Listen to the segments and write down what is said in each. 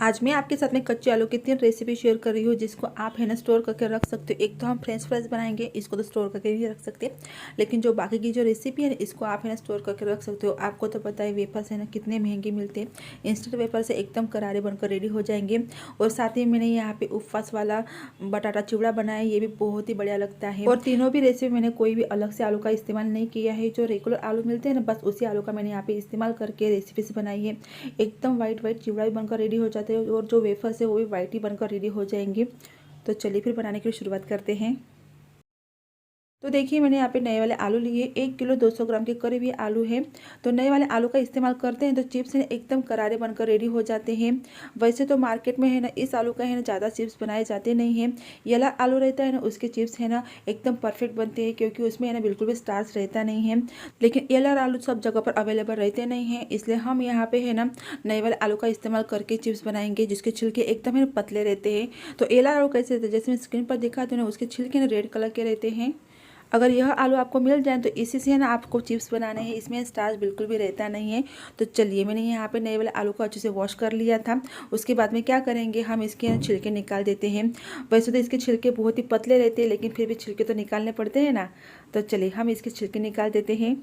आज मैं आपके साथ में कच्चे आलू की 3 रेसिपी शेयर कर रही हूँ जिसको आप है ना स्टोर करके रख सकते हो। एक तो हम फ्रेंच फ्राइज बनाएंगे, इसको तो स्टोर करके भी रख सकते हैं, लेकिन जो बाकी की जो रेसिपी है ना इसको आप है ना स्टोर करके रख सकते हो। आपको तो पता है वेफर्स है ना कितने महंगे मिलते हैं। इंस्टेंट वेफर से एकदम करारे बनकर रेडी हो जाएंगे। और साथ ही मैंने यहाँ पे उपवास वाला बटाटा चिवड़ा बनाया, ये भी बहुत ही बढ़िया लगता है। और तीनों भी रेसिपी मैंने कोई भी अलग से आलू का इस्तेमाल नहीं किया है। जो रेगुलर आलू मिलते हैं ना बस उसी आलू का मैंने यहाँ पे इस्तेमाल करके रेसिपी से बनाई है। एकदम वाइट वाइट चिवड़ा भी बनकर रेडी हो जाते हैं और जो वेफर्स है वो भी वाइट ही बनकर रेडी हो जाएंगे। तो चलिए फिर बनाने की शुरुआत करते हैं। तो देखिए मैंने यहाँ पे नए वाले आलू लिए, 1 किलो 200 ग्राम के करीब ये आलू है। तो नए वाले आलू का इस्तेमाल करते हैं तो चिप्स है एकदम करारे बनकर रेडी हो जाते हैं। वैसे तो मार्केट में है ना इस आलू का है ना ज़्यादा चिप्स बनाए जाते नहीं हैं। ये वाला आलू रहता है ना उसके चिप्स है ना एकदम परफेक्ट बनते हैं, क्योंकि उसमें है ना बिल्कुल भी स्टार्च रहता नहीं है। लेकिन ये वाला आलू सब जगह पर अवेलेबल रहते नहीं हैं, इसलिए हम यहाँ पे है ना नए वाले आलू का इस्तेमाल करके चिप्स बनाएंगे जिसके छिलके एकदम है पतले रहते हैं। तो ये वाला आलू कैसे रहते हैं, जैसे मैं स्क्रीन पर दिखाती हूँ ना उसके छिलके ना रेड कलर के रहते हैं। अगर यह आलू आपको मिल जाए तो इसी से ना आपको चिप्स बनाने हैं, इसमें स्टार्च बिल्कुल भी रहता नहीं है। तो चलिए मैंने यहाँ पे नए वाले आलू को अच्छे से वॉश कर लिया था। उसके बाद में क्या करेंगे, हम इसके छिलके निकाल देते हैं। वैसे तो इसके छिलके बहुत ही पतले रहते हैं, लेकिन फिर भी छिलके तो निकालने पड़ते हैं ना। तो चलिए हम इसके छिलके निकाल देते हैं।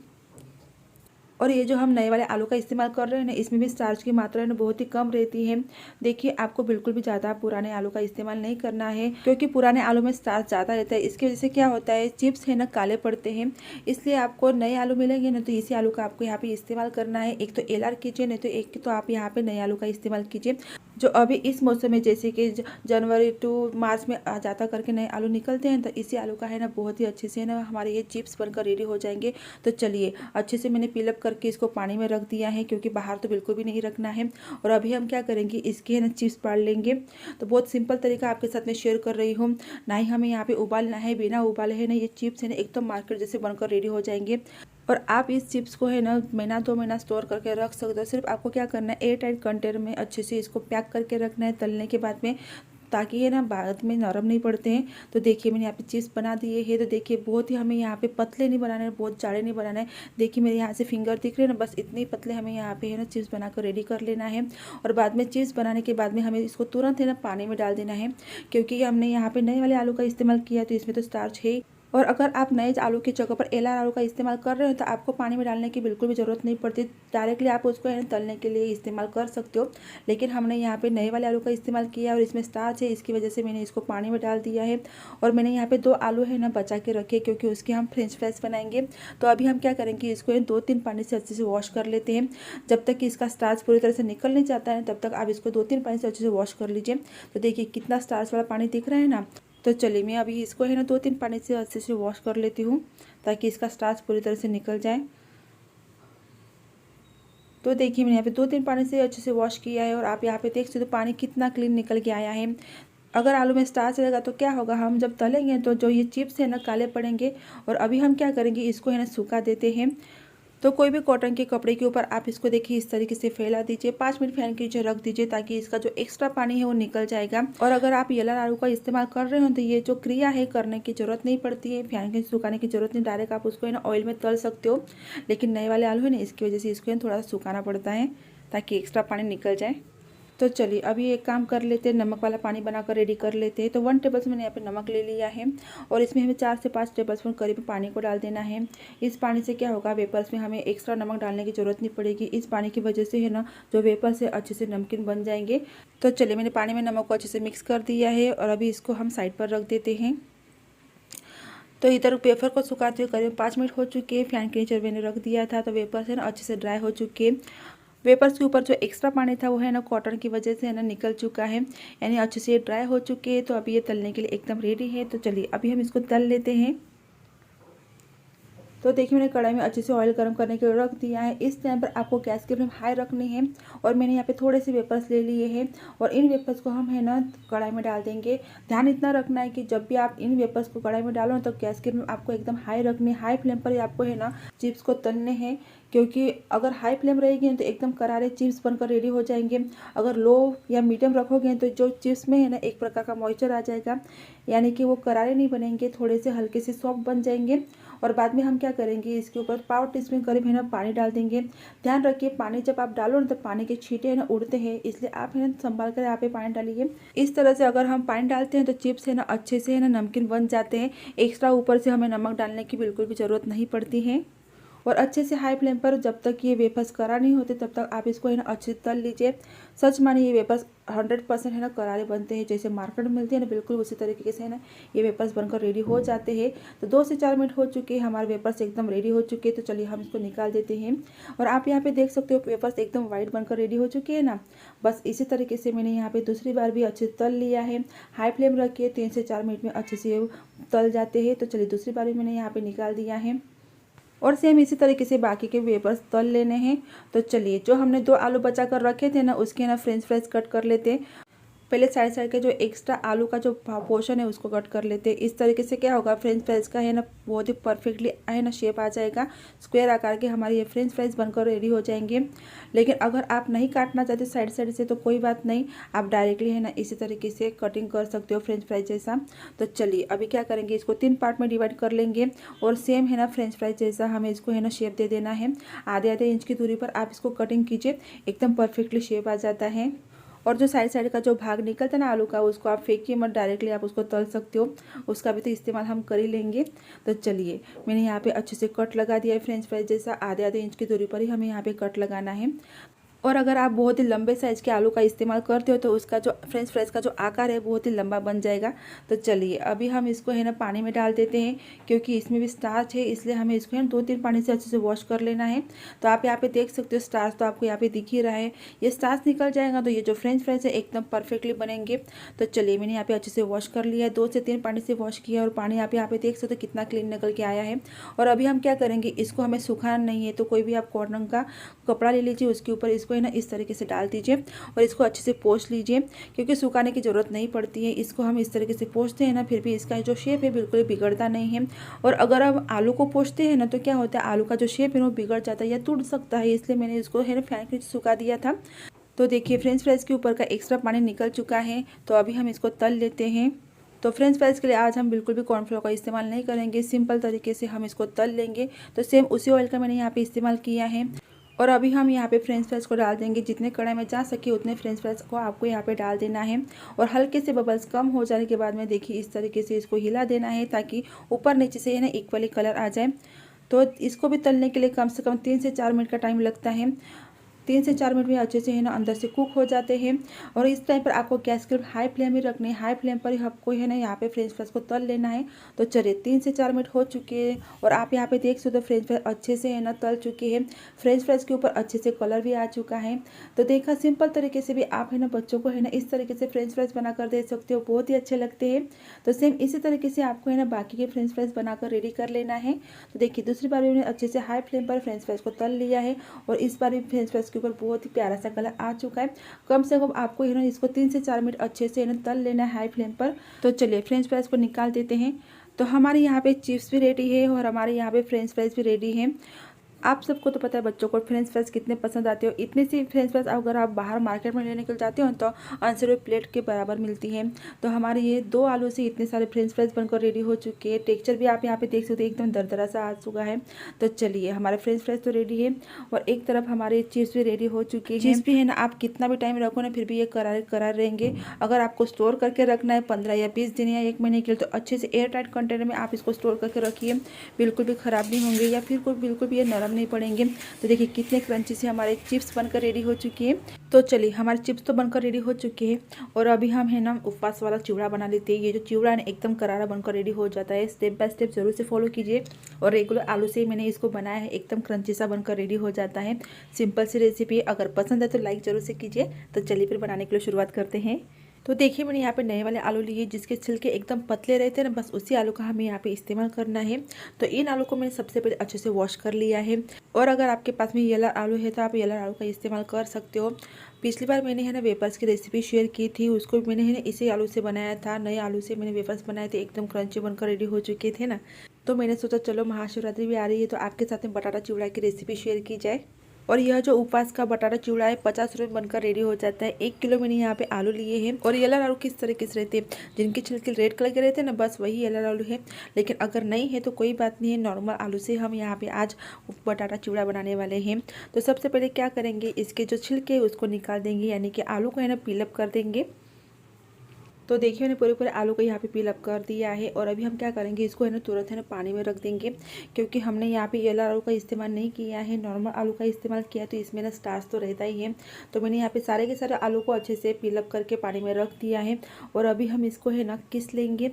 और ये जो हम नए वाले आलू का इस्तेमाल कर रहे हैं ना इसमें भी स्टार्च की मात्रा है ना बहुत ही कम रहती है। देखिए आपको बिल्कुल भी ज़्यादा पुराने आलू का इस्तेमाल नहीं करना है, क्योंकि पुराने आलू में स्टार्च ज़्यादा रहता है। इसकी वजह से क्या होता है, चिप्स है ना काले पड़ते हैं। इसलिए आपको नए आलू मिलेंगे ना तो इसी आलू का आपको यहाँ पे इस्तेमाल करना है। एक तो एलआर कीजिए, नहीं तो एक तो आप यहाँ पे नए आलू का इस्तेमाल कीजिए। जो अभी इस मौसम में जैसे कि जनवरी टू मार्च में ज़्यादा करके नए आलू निकलते हैं, तो इसी आलू का है ना बहुत ही अच्छे से ना हमारे ये चिप्स बनकर रेडी हो जाएंगे। तो चलिए अच्छे से मैंने पीलअप करके इसको पानी में रख दिया है, क्योंकि बाहर तो बिल्कुल भी नहीं रखना है। और अभी हम क्या करेंगे, इसके है ना चिप्स पाड़ लेंगे। तो बहुत सिंपल तरीका आपके साथ में शेयर कर रही हूँ। ना ही हमें यहाँ पे उबालना है, बिना उबाले है ना ये चिप्स है ना एकदम मार्केट जैसे बनकर रेडी हो जाएंगे। और आप इस चिप्स को है ना महीना 2 महीना स्टोर करके रख सकते हो। सिर्फ आपको क्या करना है, एयर टाइट कंटेनर में अच्छे से इसको पैक करके रखना है तलने के बाद में, ताकि ये ना बाद में नरम नहीं पड़ते हैं। तो देखिए मैंने यहाँ पे चिप्स बना दिए हैं। तो देखिए बहुत ही हमें यहाँ पे पतले नहीं बनाना है, बहुत जाड़े नहीं बनाना है। देखिए मेरे यहाँ से फिंगर दिख रहे हैं ना, बस इतने पतले हमें यहाँ पे है ना चिप्स बनाकर रेडी कर लेना है। और बाद में चिप्स बनाने के बाद में हमें इसको तुरंत है ना पानी में डाल देना है, क्योंकि हमने यहाँ पे नए वाले आलू का इस्तेमाल किया तो इसमें तो स्टार्च है। और अगर आप नए आलू की जगह पर एलआर आलू का इस्तेमाल कर रहे हो तो आपको पानी में डालने की बिल्कुल भी ज़रूरत नहीं पड़ती। डायरेक्टली आप उसको है तलने के लिए इस्तेमाल कर सकते हो। लेकिन हमने यहाँ पे नए वाले आलू का इस्तेमाल किया और इसमें स्टार्च है, इसकी वजह से मैंने इसको पानी में डाल दिया है। और मैंने यहाँ पे 2 आलू है ना बचा के रखे, क्योंकि उसके हम फ्रेंच फ्राइज बनाएंगे। तो अभी हम क्या करेंगे, इसको 2-3 पानी से अच्छे से वॉश कर लेते हैं। जब तक कि इसका स्टार्च पूरी तरह से निकल नहीं जाता है तब तक आप इसको 2-3 पानी से अच्छे से वॉश कर लीजिए। तो देखिए कितना स्टार्च वाला पानी दिख रहा है ना। तो चलिए मैं अभी इसको है ना 2-3 पानी से अच्छे से वॉश कर लेती हूँ, ताकि इसका स्टार्च पूरी तरह से निकल जाए। तो देखिए मैंने यहाँ पे 2-3 पानी से अच्छे से वॉश किया है, और आप यहाँ पे देख सकते हो पानी कितना क्लीन निकल के आया है। अगर आलू में स्टार्च रहेगा तो क्या होगा, हम जब तलेंगे तो जो ये चिप्स है ना काले पड़ेंगे। और अभी हम क्या करेंगे, इसको है ना सूखा देते हैं। तो कोई भी कॉटन के कपड़े के ऊपर आप इसको देखिए इस तरीके से फैला दीजिए, 5 मिनट फैन के नीचे रख दीजिए, ताकि इसका जो एक्स्ट्रा पानी है वो निकल जाएगा। और अगर आप येलो आलू का इस्तेमाल कर रहे हो तो ये जो क्रिया है करने की जरूरत नहीं पड़ती है, फैन के नीचे सुखाने की जरूरत नहीं, डायरेक्ट आप उसको है ना ऑयल में तल सकते हो। लेकिन नए वाले आलू है ना इसकी वजह से इसको थोड़ा सा सुखाना पड़ता है, ताकि एक्स्ट्रा पानी निकल जाए। तो चलिए अभी एक काम कर लेते हैं, नमक वाला पानी बनाकर रेडी कर लेते हैं। तो 1 टेबलस्पून मैंने यहाँ पे नमक ले लिया है, और इसमें हमें 4 से 5 टेबलस्पून करीब पानी को डाल देना है। इस पानी से क्या होगा, वेपर्स में हमें एक्स्ट्रा नमक डालने की ज़रूरत नहीं पड़ेगी। इस पानी की वजह से है ना जो वेपर्स है अच्छे से नमकीन बन जाएंगे। तो चलिए मैंने पानी में नमक को अच्छे से मिक्स कर दिया है, और अभी इसको हम साइड पर रख देते हैं। तो इधर वेफर को सुखाते हुए करीब 5 मिनट हो चुके हैं। फैन के नीचे मैंने रख दिया था, तो वेपर्स है ना अच्छे से ड्राई हो चुके हैं। वेपर्स के ऊपर जो एक्स्ट्रा पानी था वो है ना कॉटन की वजह से है ना निकल चुका है, यानी अच्छे से ये ड्राई हो चुके हैं। तो अभी ये तलने के लिए एकदम रेडी है। तो चलिए अभी हम इसको तल लेते हैं। तो देखिए मैंने कढ़ाई में अच्छे से ऑयल गर्म करने के लिए रख दिया है। इस टाइम पर आपको गैस की फ्लेम हाई रखनी है। और मैंने यहाँ पे थोड़े से वेपर्स ले लिए हैं, और इन वेपर्स को हम है ना कढ़ाई में डाल देंगे। ध्यान इतना रखना है कि जब भी आप इन वेपर्स को कढ़ाई में डालो तो गैस की फ्लेम आपको एकदम हाई रखनी है। हाई फ्लेम पर ही आपको है ना चिप्स को तलने हैं, क्योंकि अगर हाई फ्लेम रहेगी तो एकदम करारे चिप्स बनकर रेडी हो जाएंगे। अगर लो या मीडियम रखोगे तो जो चिप्स में है ना एक प्रकार का मॉइस्चर आ जाएगा, यानी कि वो करारे नहीं बनेंगे, थोड़े से हल्के से सॉफ्ट बन जाएंगे। और बाद में हम क्या करेंगे, इसके ऊपर पाव टीस्पून करीब है ना पानी डाल देंगे। ध्यान रखिए पानी जब आप डालो ना तो पानी के छींटे है ना उड़ते हैं, इसलिए आप है ना संभाल कर यहाँ पे पानी डालिए। इस तरह से अगर हम पानी डालते हैं तो चिप्स है ना अच्छे से है ना नमकीन बन जाते हैं। एक्स्ट्रा ऊपर से हमें नमक डालने की बिल्कुल भी ज़रूरत नहीं पड़ती है। और अच्छे से हाई फ्लेम पर जब तक ये वेफर्स करा नहीं होते तब तक आप इसको है ना अच्छे से तल लीजिए। सच मानिए ये वेफर्स 100% है ना करारे बनते हैं, जैसे मार्केट में मिलते हैं ना बिल्कुल उसी तरीके से है ना ये वेफर्स बनकर रेडी हो जाते हैं। तो 2 से 4 मिनट हो चुके हैं, हमारे वेफर्स एकदम रेडी हो चुके हैं। तो चलिए हम इसको निकाल देते हैं। और आप यहाँ पे देख सकते हो वेफर्स एकदम वाइट बनकर रेडी हो चुके हैं ना। बस इसी तरीके से मैंने यहाँ पे दूसरी बार भी अच्छे से तल लिया है। हाई फ्लेम रखिए, 3 से 4 मिनट में अच्छे से तल जाते हैं। तो चलिए दूसरी बार भी मैंने यहाँ पे निकाल दिया है और सेम इसी तरीके से बाकी के वेफर्स तल लेने हैं। तो चलिए जो हमने 2 आलू बचा कर रखे थे ना उसके ना फ्रेंच फ्राइज कट कर लेते हैं। पहले साइड साइड के जो एक्स्ट्रा आलू का जो पोर्शन है उसको कट कर लेते हैं। इस तरीके से क्या होगा, फ्रेंच फ्राइज का है ना बहुत ही परफेक्टली है ना शेप आ जाएगा। स्क्वायर आकार के हमारे ये फ्रेंच फ्राइज बनकर रेडी हो जाएंगे। लेकिन अगर आप नहीं काटना चाहते साइड साइड से तो कोई बात नहीं, आप डायरेक्टली है ना इसी तरीके से कटिंग कर सकते हो फ्रेंच फ्राइज जैसा। तो चलिए अभी क्या करेंगे, इसको 3 पार्ट में डिवाइड कर लेंगे और सेम है ना फ्रेंच फ्राइज जैसा हमें इसको है ना शेप दे देना है। आधे आधे इंच की दूरी पर आप इसको कटिंग कीजिए, एकदम परफेक्टली शेप आ जाता है। और जो साइड साइड का जो भाग निकलता है ना आलू का, उसको आप फेंकिए मत, डायरेक्टली आप उसको तल सकते हो, उसका भी तो इस्तेमाल हम कर ही लेंगे। तो चलिए मैंने यहाँ पे अच्छे से कट लगा दिया है फ्रेंच फ्राइज जैसा। आधे आधे इंच की दूरी पर ही हमें यहाँ पे कट लगाना है। और अगर आप बहुत ही लंबे साइज़ के आलू का इस्तेमाल करते हो तो उसका जो फ्रेंच फ्राइज का जो आकार है बहुत ही लंबा बन जाएगा। तो चलिए अभी हम इसको है ना पानी में डाल देते हैं, क्योंकि इसमें भी स्टार्च है, इसलिए हमें इसको है ना 2-3 पानी से अच्छे से वॉश कर लेना है। तो आप यहाँ पे देख सकते हो स्टार्च तो आपको यहाँ पे दिख ही रहा है। ये स्टार्च निकल जाएगा तो ये जो फ्रेंच फ्राइज है एकदम परफेक्टली बनेंगे। तो चलिए मैंने यहाँ पे अच्छे से वॉश कर लिया है, 2 से 3 पानी से वॉश किया और पानी आप यहाँ पे देख सकते हो कितना क्लीन निकल के आया है। और अभी हम क्या करेंगे, इसको हमें सुखाना नहीं है, तो कोई भी आप कॉटन का कपड़ा ले लीजिए, उसके ऊपर इसको है ना इस तरीके से डाल दीजिए और इसको अच्छे से पोंछ लीजिए, क्योंकि सुखाने की ज़रूरत नहीं पड़ती है। इसको हम इस तरीके से पोंछते हैं ना फिर भी इसका जो शेप है बिल्कुल बिगड़ता नहीं है। और अगर आप आलू को पोंछते हैं ना तो क्या होता है, आलू का जो शेप है वो बिगड़ जाता है या टूट सकता है, इसलिए मैंने इसको है ना फैन के नीचे सुखा दिया था। तो देखिए फ्रेंच फ्राइज के ऊपर का एक्स्ट्रा पानी निकल चुका है। तो अभी हम इसको तल लेते हैं। तो फ्रेंच फ्राइज के लिए आज हम बिल्कुल भी कॉर्नफ्लोर का इस्तेमाल नहीं करेंगे, सिंपल तरीके से हम इसको तल लेंगे। तो सेम उसी ऑयल का मैंने यहाँ पे इस्तेमाल किया है। और अभी हम यहाँ पे फ्रेंच फ्राइज को डाल देंगे, जितने कढ़ाई में जा सके उतने फ्रेंच फ्राइज को आपको यहाँ पे डाल देना है। और हल्के से बबल्स कम हो जाने के बाद में देखिए इस तरीके से इसको हिला देना है, ताकि ऊपर नीचे से ना इक्वली कलर आ जाए। तो इसको भी तलने के लिए कम से कम 3 से 4 मिनट का टाइम लगता है। 3 से 4 मिनट में अच्छे से है ना अंदर से कुक हो जाते हैं। और इस टाइम पर आपको गैस के हाई फ्लेम ही रखनी है, हाई फ्लेम पर ही आपको है ना यहाँ पे फ्रेंच फ्राइज को तल लेना है। तो चलिए 3 से 4 मिनट हो चुके हैं और आप यहाँ पे देख सकते हो फ्रेंच फ्राइज अच्छे से है ना तल चुके हैं। फ्रेंच फ्राइज के ऊपर अच्छे से कलर भी आ चुका है। तो देखा सिंपल तरीके से भी आप है ना बच्चों को है ना इस तरीके से फ्रेंच फ्राइज बनाकर दे सकते हो, बहुत ही अच्छे लगते हैं। तो सेम इसी तरीके से आपको है ना बाकी के फ्रेंच फ्राइज बनाकर रेडी कर लेना है। तो देखिए दूसरी बार मैंने अच्छे से हाई फ्लेम पर फ्रेंच फ्राइज को तल लिया है और इस बार भी फ्रेंच फ्राइज के ऊपर बहुत ही प्यारा सा कलर आ चुका है। कम से कम आपको है ना इसको 3 से 4 मिनट अच्छे से है ना तल लेना है हाई फ्लेम पर। तो चलिए फ्रेंच फ्राइज को निकाल देते हैं। तो हमारे यहाँ पे चिप्स भी रेडी है और हमारे यहाँ पे फ्रेंच फ्राइज भी रेडी है। आप सबको तो पता है बच्चों को फ्रेंच फ्राइज कितने पसंद आते हो। इतनी सी फ्रेंच फ्राइज अगर आप बाहर मार्केट में लेने के लिए जाते हो तो 80 रुपये प्लेट के बराबर मिलती है। तो हमारे ये 2 आलू से इतने सारे फ्रेंच फ्राइज बनकर रेडी हो चुके हैं। टेक्सचर भी आप यहाँ पे देख सकते हो एकदम दरदरा सा आ चुका है। तो चलिए हमारे फ्रेंच फ्राइज तो रेडी है और एक तरफ हमारे चिप्स भी रेडी हो चुके हैं। चिप्स भी है ना आप कितना भी टाइम रखो ना फिर भी ये करारे करार रहेंगे। अगर आपको स्टोर करके रखना है 15 या 20 दिन या 1 महीने के लिए तो अच्छे से एयर टाइट कंटेनर में आप इसको स्टोर करके रखिए, बिल्कुल भी ख़राब नहीं होंगे या फिर बिल्कुल भी ये नरम नहीं पड़ेंगे। तो देखिए कितने क्रंची से हमारे चिप्स बनकर रेडी हो चुकी है। तो चलिए हमारे चिप्स तो बनकर रेडी हो चुके हैं और अभी हम है ना उपवास वाला चिवड़ा बना लेते हैं। ये जो चिवड़ा है एकदम करारा बनकर रेडी हो जाता है। स्टेप बाय स्टेप जरूर से फॉलो कीजिए। और रेगुलर आलू से ही मैंने इसको बनाया है, एकदम क्रंची सा बनकर रेडी हो जाता है। सिंपल सी रेसिपी, अगर पसंद है तो लाइक जरूर से कीजिए। तो चलिए फिर बनाने के लिए शुरुआत करते हैं। तो देखिए मैंने यहाँ पे नए वाले आलू लिए जिसके छिलके एकदम पतले रहते हैं ना, बस उसी आलू का हमें यहाँ पे इस्तेमाल करना है। तो इन आलू को मैंने सबसे पहले अच्छे से वॉश कर लिया है। और अगर आपके पास में येलो आलू है तो आप येलो आलू का इस्तेमाल कर सकते हो। पिछली बार मैंने है ना वेफर्स की रेसिपी शेयर की थी, उसको मैंने है ना इसी आलू से बनाया था। नए आलू से मैंने वेफर्स बनाए थे, एकदम क्रंची बनकर रेडी हो चुके थे ना। तो मैंने सोचा चलो महाशिवरात्रि भी आ रही है तो आपके साथ में बटाटा चिवड़ा की रेसिपी शेयर की जाए। और यह जो उपवास का बटाटा चिवड़ा है 50 रुपये बनकर रेडी हो जाता है। 1 किलो मैंने यहाँ पे आलू लिए हैं। और येलो आलू किस तरह किस रहते हैं, जिनके छिलके रेड कलर के रहते हैं ना, बस वही येलो आलू है। लेकिन अगर नहीं है तो कोई बात नहीं है, नॉर्मल आलू से हम यहाँ पे आज बटाटा चिवड़ा बनाने वाले हैं। तो सबसे पहले क्या करेंगे, इसके जो छिलके है उसको निकाल देंगे, यानी कि आलू को है ना पील अप कर देंगे। तो देखिए मैंने पूरे पूरे आलू को यहाँ पे पील अप कर दिया है। और अभी हम क्या करेंगे, इसको है ना तुरंत है ना पानी में रख देंगे, क्योंकि हमने यहाँ पे येलो आलू का इस्तेमाल नहीं किया है, नॉर्मल आलू का इस्तेमाल किया है। तो इसमें ना स्टार्च तो रहता ही है। तो मैंने यहाँ पे सारे के सारे आलू को अच्छे से पील अप करके पानी में रख दिया है। और अभी हम इसको है ना किस लेंगे।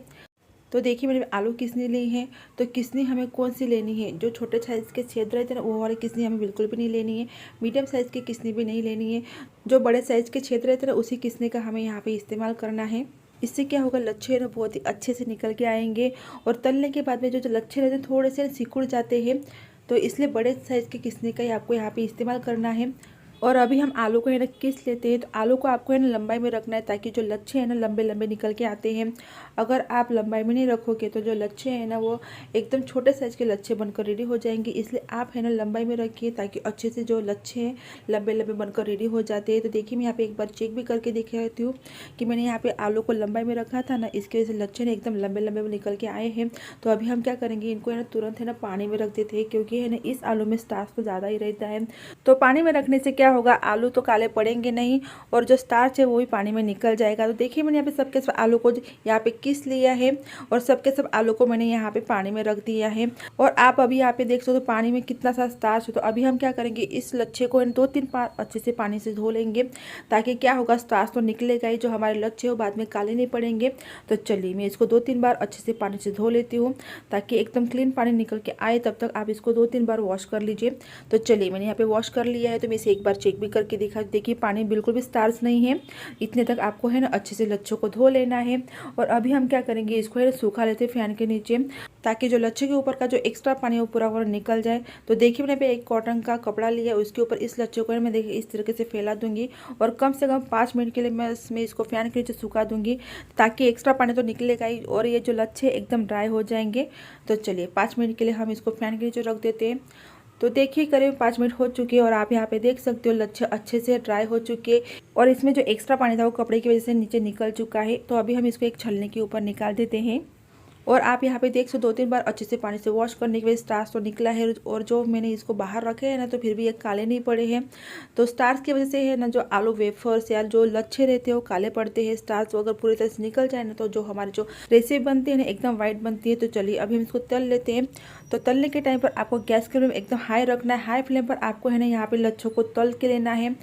तो देखिए मैंने आलू किसनी ली है। तो किसनी हमें कौन सी लेनी है, जो छोटे साइज़ के छेद रहते हैं ना वो वाली किसनी हमें बिल्कुल भी नहीं लेनी है। मीडियम साइज़ की किसनी भी नहीं लेनी है। जो बड़े साइज़ के छेद रहते हैं ना उसी किसनी का हमें यहाँ पे इस्तेमाल करना है। इससे क्या होगा, लच्छे ना बहुत ही अच्छे से निकल के आएंगे। और तलने के बाद में जो लच्छे रहते हैं थोड़े से सिकुड़ जाते हैं, तो इसलिए बड़े साइज़ के किसनी का ही आपको यहाँ पे इस्तेमाल करना है। और अभी हम आलू को है ना किस लेते हैं। तो आलू को आपको है ना लंबाई में रखना है, ताकि जो लच्छे हैं ना लंबे लंबे निकल के आते हैं। अगर आप लंबाई में नहीं रखोगे तो जो लच्छे हैं ना वो एकदम छोटे साइज़ के लच्छे बनकर रेडी हो जाएंगे। इसलिए आप है ना लंबाई में रखिए, ताकि अच्छे से जो लच्छे हैं लंबे लंबे बनकर रेडी हो जाते हैं। तो देखिए मैं यहाँ पे एक बार चेक भी करके देख रही हूँ कि मैंने यहाँ पे आलू को लंबाई में रखा था ना, इसकी वजह से लच्छे ने एकदम लंबे लंबे निकल के आए हैं। तो अभी हम क्या करेंगे, इनको है ना तुरंत है ना पानी में रख देते हैं, क्योंकि है ना इस आलू में स्टार्च तो ज़्यादा ही रहता है। तो पानी में रखने से क्या होगा, आलू तो काले पड़ेंगे नहीं, और जो स्टार्च है वो भी पानी में निकल जाएगा। तो देखिए मैंने यहाँ पे सबके सब आलू को यहाँ पे किस लिया है, और सबके सब आलू को मैंने यहाँ पे पानी में रख दिया है। और आप अभी यहाँ पे देख सकते हो पानी में कितना सा स्टार्च है। तो अभी हम क्या करेंगे, इस लच्छे को 2-3 बार अच्छे से पानी से धो लेंगे, ताकि क्या होगा, स्टार्च तो निकलेगा ही, जो हमारे लच्छे हो बाद में काले नहीं पड़ेंगे। तो चलिए मैं इसको 2-3 बार अच्छे से पानी से धो लेती हूँ, ताकि एकदम क्लीन पानी निकल के आए। तब तक आप इसको 2-3 बार वॉश कर लीजिए। तो चलिए मैंने यहाँ पे वॉश कर लिया है। तो मैं इसे एक बार चेक भी करके दिखा, देखिए पानी बिल्कुल भी स्टार्च नहीं है। इतने तक आपको है ना अच्छे से लच्छों को धो लेना है। और अभी हम क्या करेंगे, इसको है सूखा लेते हैं फैन के नीचे, ताकि जो लच्छे के ऊपर का जो एक्स्ट्रा पानी है वो पूरा निकल जाए। तो देखिए मैंने पे एक कॉटन का कपड़ा लिया, उसके ऊपर इस लच्छे को मैं देखिए इस तरीके से फैला दूंगी, और कम से कम 5 मिनट के लिए मैं इसमें इसको फैन के नीचे सूखा दूंगी, ताकि एक्स्ट्रा पानी तो निकलेगा ही, और ये जो लच्छे एकदम ड्राई हो जाएंगे। तो चलिए 5 मिनट के लिए हम इसको फैन के नीचे रख देते हैं। तो देखिए करीब 5 मिनट हो चुके हैं, और आप यहाँ पे देख सकते हो लच्छे अच्छे से ड्राई हो चुके हैं, और इसमें जो एक्स्ट्रा पानी था वो कपड़े की वजह से नीचे निकल चुका है। तो अभी हम इसको एक छलनी के ऊपर निकाल देते हैं। और आप यहाँ पे देख सकते 2-3 बार अच्छे से पानी से वॉश करने के बाद स्टार्च तो निकला है, और जो मैंने इसको बाहर रखे हैं ना तो फिर भी ये काले नहीं पड़े हैं। तो स्टार्च की वजह से है ना, जो आलू वेफर्स या जो लच्छे रहते हैं वो काले पड़ते हैं। स्टार्च अगर पूरी तरह से निकल जाए ना, तो जो हमारी जो रेसिपी बनती है ना एकदम वाइट बनती है। तो चलिए अभी हम इसको तल लेते हैं। तो तलने के टाइम पर आपको गैस के फ्लेम एकदम हाई रखना है। हाई फ्लेम पर आपको है ना यहाँ पे लच्छों को तल के लेना है,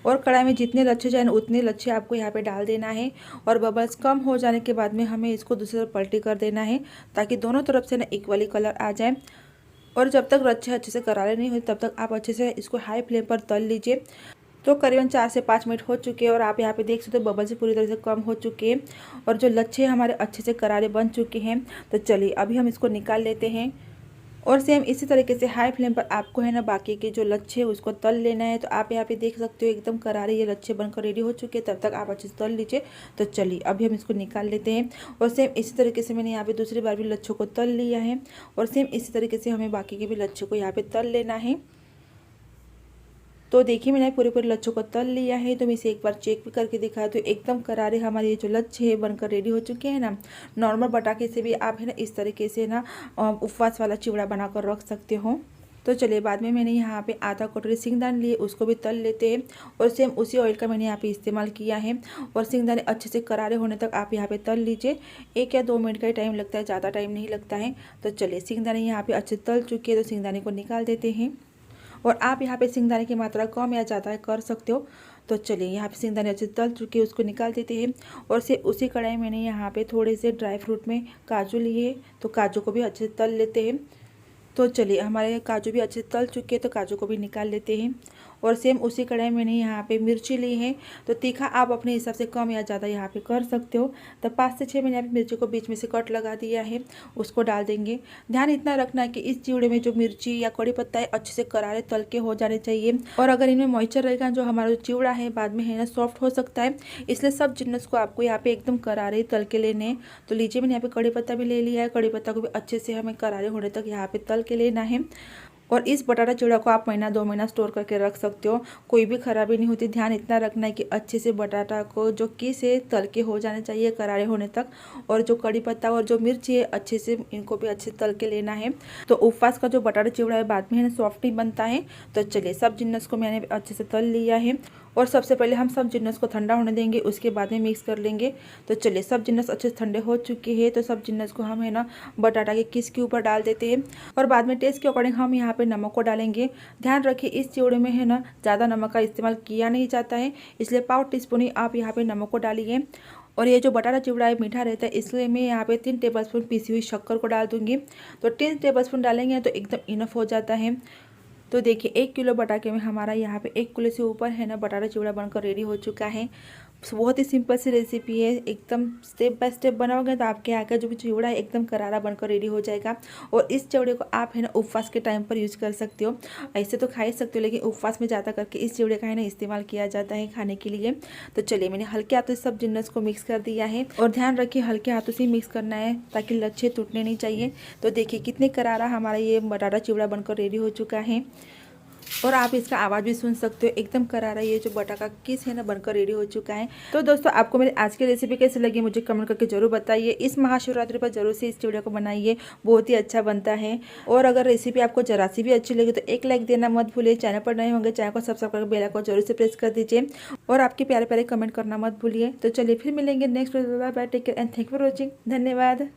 और कढ़ाई में जितने लच्छे जाए उतने लच्छे आपको यहाँ पे डाल देना है। और बबल्स कम हो जाने के बाद में हमें इसको दूसरी तरफ पलटी कर देना है, ताकि दोनों तरफ से ना इक्वली कलर आ जाए। और जब तक लच्छे अच्छे से करारे नहीं होते तब तक आप अच्छे से इसको हाई फ्लेम पर तल लीजिए। तो करीबन 4 से 5 मिनट हो चुके हैं, और आप यहाँ पे देख सकते हो बबल से पूरी तरह से कम हो चुके हैं, और जो लच्छे हमारे अच्छे से करारे बन चुके हैं। तो चलिए अभी हम इसको निकाल लेते हैं। और सेम इसी तरीके से हाई फ्लेम पर आपको है ना बाकी के जो लच्छे उसको तल लेना है। तो आप यहाँ पे देख सकते हो एकदम करारे ये लच्छे बनकर रेडी हो चुके हैं, तब तक आप अच्छे से तल लीजिए। तो चलिए अभी हम इसको निकाल लेते हैं। और सेम इसी तरीके से मैंने यहाँ पे दूसरी बार भी लच्छों को तल लिया है, और सेम इसी तरीके से हमें बाकी के भी लच्छों को यहाँ पे तल लेना है। तो देखिए मैंने पूरे पूरे लच्छों को तल लिया है। तो मैं इसे एक बार चेक भी करके दिखाया, तो एकदम करारे हमारे ये जो लच्छे हैं बनकर रेडी हो चुके हैं ना। नॉर्मल बटाके से भी आप है ना इस तरीके से ना उपवास वाला चिवड़ा बनाकर रख सकते हो। तो चलिए बाद में मैंने यहाँ पे आधा कटोरी सिंगदाने लिए, उसको भी तल लेते हैं। और सेम उसी ऑयल का मैंने यहाँ पे इस्तेमाल किया है। और सिंगदाने अच्छे से करारे होने तक आप यहाँ पे तल लीजिए। 1 या 2 मिनट का ही टाइम लगता है, ज़्यादा टाइम नहीं लगता है। तो चलिए सिंगदाने यहाँ पे अच्छे तल चुके हैं, तो सिंगदाने को निकाल देते हैं। और आप यहाँ पे सिंगदाने की मात्रा कम या ज़्यादा कर सकते हो। तो चलिए यहाँ पे सिंगदाने अच्छे तल चुके हैं, उसको निकाल देते हैं। और से उसी कढ़ाई मैंने यहाँ पे थोड़े से ड्राई फ्रूट में काजू लिए, तो काजू को भी अच्छे से तल लेते हैं। तो चलिए हमारे काजू भी अच्छे तल चुके हैं, तो काजू को भी निकाल लेते हैं। और सेम उसी कढ़ाई मैंने यहाँ पे मिर्ची ली है, तो तीखा आप अपने हिसाब से कम या ज़्यादा यहाँ पे कर सकते हो। तो 5 से 6 मैंने यहाँ पे मिर्ची को बीच में से कट लगा दिया है, उसको डाल देंगे। ध्यान इतना रखना है कि इस चिवड़े में जो मिर्ची या कड़ी पत्ता है अच्छे से करारे तल के हो जाने चाहिए। और अगर इनमें मॉइस्चर रहेगा, जो हमारा जो चिवड़ा है बाद में है ना सॉफ्ट हो सकता है, इसलिए सब जिन्नस को आपको यहाँ पे एकदम करारे तल के लेने हैं। तो लीजिए मैंने यहाँ पे कड़ी पत्ता भी ले लिया है, कड़ी पत्ता को भी अच्छे से हमें करारे होने तक यहाँ पे तल के लेना है। और इस बटाटा चिवड़ा को आप महीना 2 महीना स्टोर करके रख सकते हो, कोई भी खराबी नहीं होती। ध्यान इतना रखना है कि अच्छे से बटाटा को जो कि से तल के हो जाने चाहिए करारे होने तक, और जो कड़ी पत्ता और जो मिर्ची है अच्छे से इनको भी अच्छे तल के लेना है। तो उपवास का जो बटाटा चिवड़ा है बाद में है ना सॉफ्ट ही बनता है। तो चलिए सब जिन्नस को मैंने अच्छे से तल लिया है, और सबसे पहले हम सब जिन्नस को ठंडा होने देंगे, उसके बाद में मिक्स कर लेंगे। तो चलिए सब जिन्नस अच्छे से ठंडे हो चुके हैं, तो सब जिन्नस को हम है ना बटाटा के किस के ऊपर डाल देते हैं, और बाद में टेस्ट के अकॉर्डिंग हम यहाँ पे नमक को डालेंगे। ध्यान रखिए इस चिवड़े में है ना ज़्यादा नमक का इस्तेमाल किया नहीं जाता है, इसलिए पाव टीस्पून ही आप यहाँ पे नमक को डालिए। और ये जो बटाटा चिवड़ा है मीठा रहता है, इसलिए मैं यहाँ पे 3 टेबलस्पून पीसी हुई शक्कर को डाल दूंगी। तो 3 टेबलस्पून डालेंगे तो एकदम इनफ हो जाता है। तो देखिए 1 किलो बटाटे में हमारा यहाँ पे 1 किलो से ऊपर है ना बटाटा चिवड़ा बनकर रेडी हो चुका है। बहुत ही सिंपल सी रेसिपी है, एकदम स्टेप बाय स्टेप बनाओगे तो आपके आगे जो भी चिवड़ा है एकदम करारा बनकर रेडी हो जाएगा। और इस चिवड़े को आप है ना उपवास के टाइम पर यूज कर सकते हो, ऐसे तो खा ही सकते हो, लेकिन उपवास में ज़्यादा करके इस चिवड़े का है ना इस्तेमाल किया जाता है खाने के लिए। तो चलिए मैंने हल्के हाथों से सब जिन्नस को मिक्स कर दिया है, और ध्यान रखिए हल्के हाथों से मिक्स करना है ताकि लच्छे टूटने नहीं चाहिए। तो देखिए कितने करारा हमारा ये बटाटा चिवड़ा बनकर रेडी हो चुका है, और आप इसका आवाज़ भी सुन सकते हो, एकदम करारा ये जो बटाटा किस है ना बनकर रेडी हो चुका है। तो दोस्तों आपको मेरी आज की रेसिपी कैसी लगी मुझे कमेंट करके जरूर बताइए। इस महाशिवरात्रि पर जरूर से इस चिवड़ा को बनाइए, बहुत ही अच्छा बनता है। और अगर रेसिपी आपको जरा सी भी अच्छी लगी तो एक लाइक देना मत भूलिए। चैनल पर नए होंगे चैनल को सब्सक्राइब करके बेल आइकन जरूर से प्रेस कर दीजिए, और आपके प्यारे प्यारे कमेंट करना मत भूलिए। तो चलिए फिर मिलेंगे next video. Bye bye, take care and thank for watching. धन्यवाद।